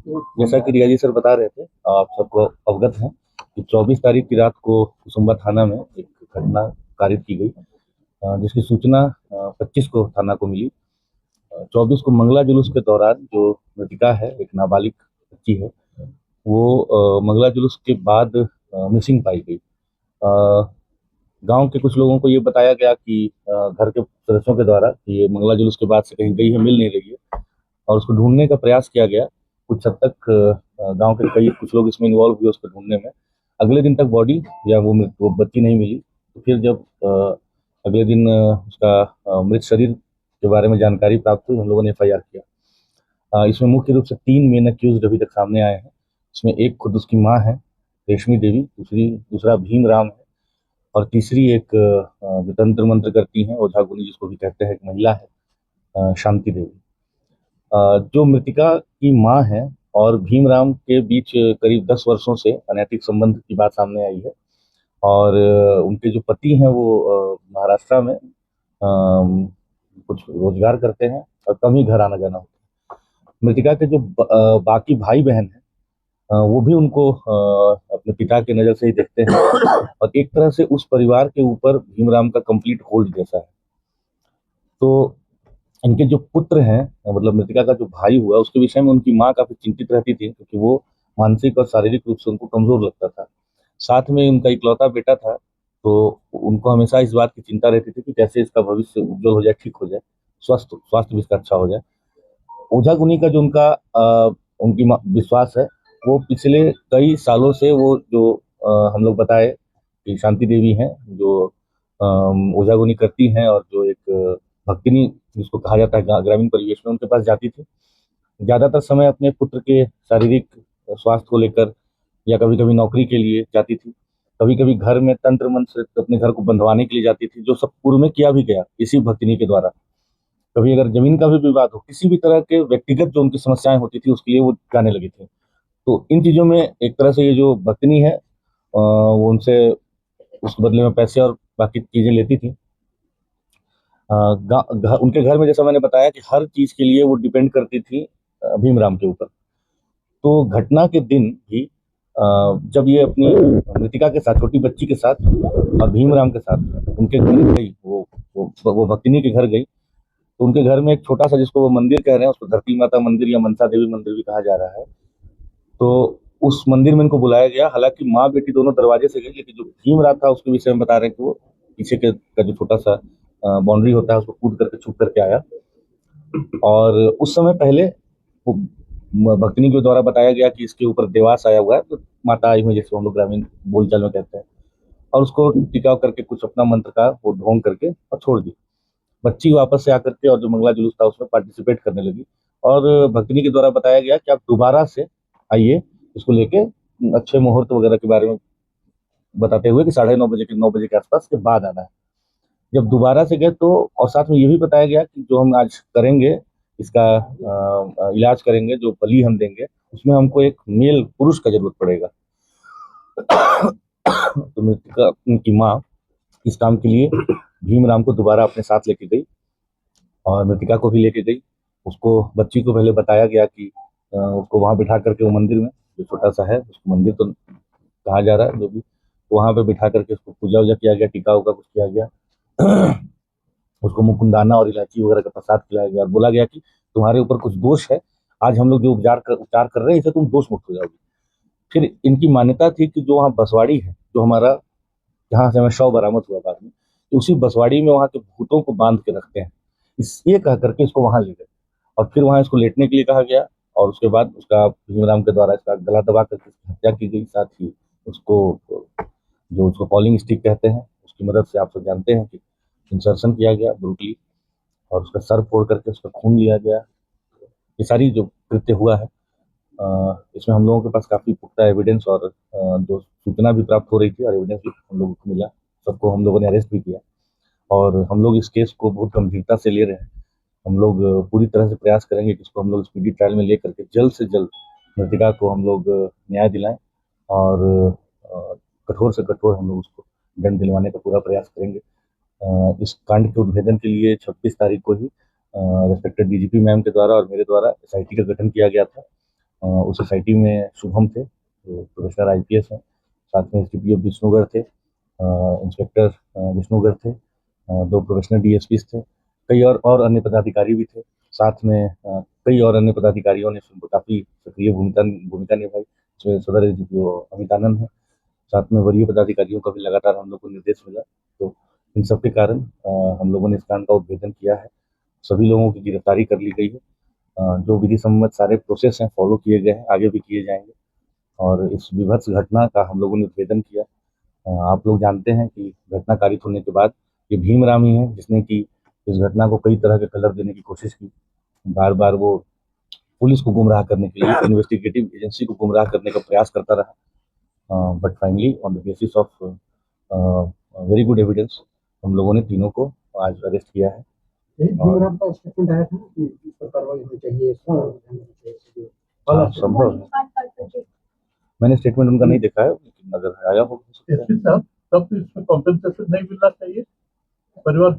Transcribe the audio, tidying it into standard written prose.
जैसा कि रिया जी सर बता रहे थे, आप सबको अवगत हैं कि 24 तारीख की रात को कुसुम्बा थाना में एक घटना कारित की गई, जिसकी सूचना 25 को थाना को मिली। 24 को मंगला जुलूस के दौरान जो मृतिका है, एक नाबालिग बच्ची है, वो मंगला जुलूस के बाद मिसिंग पाई गई। गांव के कुछ लोगों को ये बताया गया कि घर के सदस्यों के द्वारा कि ये मंगला जुलूस के बाद से कहीं गई है, मिल नहीं रही है, और उसको ढूंढने का प्रयास किया गया। कुछ हद तक गांव के कई कुछ लोग इसमें इन्वॉल्व हुए उसको ढूंढने में। अगले दिन तक बॉडी या वो बच्ची नहीं मिली। तो फिर जब अगले दिन उसका मृत शरीर के बारे में जानकारी प्राप्त हुई, हम लोगों ने एफआईआर किया। इसमें मुख्य रूप से 3 मेन अक्यूज अभी तक सामने आए हैं। इसमें एक खुद उसकी माँ है, रेशमी देवी, दूसरा भीम राम है, और तीसरी एक जो तंत्र मंत्र करती हैं, ओझा गुनी जिसको भी कहते हैं, एक महिला है, शांति देवी। जो मृतिका की माँ है और भीमराम के बीच करीब 10 वर्षों से अनैतिक संबंध की बात सामने आई है। और उनके जो पति हैं वो महाराष्ट्र में कुछ रोजगार करते हैं और कम ही घर आना जाना होता है। मृतिका के जो बाकी भाई बहन हैं, वो भी उनको अपने पिता की नज़र से ही देखते हैं, और एक तरह से उस परिवार के ऊपर भीमराम का कंप्लीट होल्ड जैसा है। तो इनके जो पुत्र हैं, मतलब मृतिका का जो भाई हुआ, उसके विषय में उनकी माँ काफी चिंतित रहती थी, क्योंकि वो मानसिक और शारीरिक रूप से उनको कमजोर लगता था। साथ में उनका इकलौता बेटा था, तो उनको हमेशा इस बात की चिंता रहती थी कि कैसे इसका भविष्य उज्जवल हो जाए, ठीक हो जाए, स्वास्थ्य स्वास्थ्य भी इसका अच्छा हो जाए। ओझा गुनी का जो उनका उनकी विश्वास है, वो पिछले कई सालों से वो जो हम लोग बताए कि शांति देवी हैं, जो ओझा गुनी करती हैं, और जो एक भक्तिनी जिसको कहा जाता है ग्रामीण परिवेश में, उनके पास जाती थी ज्यादातर समय अपने पुत्र के शारीरिक स्वास्थ्य को लेकर, या कभी कभी नौकरी के लिए जाती थी। कभी कभी घर में तंत्र मंत्र से अपने घर को बंधवाने के लिए जाती थी, जो सब पूर्व में किया भी गया इसी भक्तिनी के द्वारा। कभी अगर जमीन का भी विवाद हो, किसी भी तरह के व्यक्तिगत जो उनकी समस्याएं होती थी, उसके लिए वो जाने लगी थी। तो इन चीजों में एक तरह से ये जो भक्तिनी है, वो उनसे उसके बदले में पैसे और बाकी चीजें लेती थी। उनके घर में, जैसा मैंने बताया, कि हर चीज के लिए वो डिपेंड करती थी भीमराम के ऊपर। तो घटना के दिन ही जब ये अपनी मृतिका के साथ, छोटी बच्ची के साथ और भीमराम के साथ उनके घर गई, वो भक्तिनी के घर गई, तो उनके घर में एक छोटा सा, जिसको वो मंदिर कह रहे हैं, उसको धरती माता मंदिर या मनसा देवी मंदिर भी कहा जा रहा है, तो उस मंदिर में इनको बुलाया गया। हालांकि माँ बेटी दोनों दरवाजे से गई, लेकिन जो भीमराव था उसके विषय में बता रहे हैं कि वो पीछे के का जो छोटा सा बाउंड्री होता है, उसको कूद करके छुप करके आया। और उस समय पहले वो भक्तिनी के द्वारा बताया गया कि इसके ऊपर देवास आया हुआ है, तो माता आई हुई, जैसे हम लोग ग्रामीण बोलचाल में कहते हैं, और उसको टिकाव करके कुछ अपना मंत्र का वो ढोंग करके और छोड़ दी। बच्ची वापस से आकर के और जो मंगला जुलूस था उसमें पार्टिसिपेट करने लगी। और भक्तिनी के द्वारा बताया गया कि आप दोबारा से आइए, इसको लेके अच्छे मुहूर्त वगैरह के बारे में बताते हुए कि 9:30 बजे के 9 बजे के आसपास के बाद आना है। जब दोबारा से गए तो, और साथ में ये भी बताया गया कि जो हम आज करेंगे, इसका इलाज करेंगे, जो बलि हम देंगे, उसमें हमको एक मेल पुरुष का जरूरत पड़ेगा। तो मृतिका उनकी माँ इस काम के लिए भीमराम को दोबारा अपने साथ लेके गई, और मृतिका को भी लेके गई। उसको, बच्ची को पहले बताया गया कि उसको वहां बिठा करके, वो मंदिर में जो छोटा सा है, उसको मंदिर तो कहा जा रहा है जो भी, वहां पे बिठा करके उसको पूजा वूजा किया गया, टीका उका कुछ किया गया। उसको मुकुंदाना और इलायची वगैरह का प्रसाद खिलाया गया, और बोला गया कि तुम्हारे ऊपर कुछ दोष है, आज हम लोग जो उपचार कर रहे हैं, इससे तुम दोष मुक्त हो जाओगे। फिर इनकी मान्यता थी कि जो वहाँ बसवाड़ी है, जो हमारा, जहाँ से हमें शव बरामद हुआ बाद में, तो उसी बसवाड़ी में वहाँ के भूतों को बांध के रखते हैं। इस ये कह करके इसको वहां ले गए, और फिर वहां इसको लेटने के लिए कहा गया, और उसके बाद उसका भीमराम के द्वारा इसका गला दबा करके इसकी हत्या की गई। साथ ही उसको, जो उसको कॉलिंग स्टिक कहते हैं, उसकी मदद से, आप सब जानते हैं कि इंसर्शन किया गया ब्रूटली, और उसका सर फोड़ करके उसका खून लिया गया। ये सारी जो कृत्य हुआ है, इसमें हम लोगों के पास काफी पुख्ता एविडेंस और जो सूचना भी प्राप्त हो रही थी, और एविडेंस भी हम लोगों को मिला। सबको हम लोगों ने अरेस्ट भी किया, और हम लोग इस केस को बहुत गंभीरता से ले रहे हैं। हम लोग पूरी तरह से प्रयास करेंगे कि इसको हम लोग स्पीडी ट्रायल में लेकर के जल्द से जल्द मृतिका को हम लोग न्याय दिलाएं, और कठोर से कठोर हम लोग उसको दंड दिलवाने का पूरा प्रयास करेंगे। इस कांड के उद्भेदन के लिए 26 तारीख को ही रिस्पेक्टेड डीजीपी मैम के द्वारा और मेरे द्वारा एसआईटी का गठन किया गया था। उस सोसाइटी में शुभम थे जो प्रोफेसर आईपीएस हैं, साथ में एसडीपीओ विष्णुगढ़ थे, इंस्पेक्टर विष्णुगढ़ थे, दो प्रोफेशनल डीएसपी थे, कई और अन्य पदाधिकारी भी थे। साथ में कई और अन्य पदाधिकारियों ने इसमें काफ़ी सक्रिय भूमिका भूमिका निभाई, इसमें सदर एसडीपीओ अमित आनंद है। साथ में वरीय पदाधिकारियों का भी लगातार हम लोग को निर्देश मिला। तो इन सब के कारण हम लोगों ने इस कांड का उद्भेदन किया है। सभी लोगों की गिरफ्तारी कर ली गई है। जो विधि सम्मत सारे प्रोसेस हैं फॉलो किए गए हैं, आगे भी किए जाएंगे। और इस विभत्स घटना का हम लोगों ने उद्भेदन किया। आप लोग जानते हैं कि घटना कारित होने के बाद ये भीमराम ही है जिसने कि इस घटना को कई तरह के कलर देने की कोशिश की। बार बार वो पुलिस को गुमराह करने के लिए, इन्वेस्टिगेटिव एजेंसी को गुमराह करने का प्रयास करता रहा। But finally on the basis of very good evidence हम लोगों ने तीनों को आज अरेस्ट किया है। भीमराम का स्टेटमेंट आया था कि इस पर कार्रवाई होनी चाहिए, संभव है, मैंने स्टेटमेंट उनका नहीं देखा है, लेकिन अगर आया हो एसपी साहब तब तो इसमें कॉम्पेंसेशन नहीं मिलना चाहिए परिवार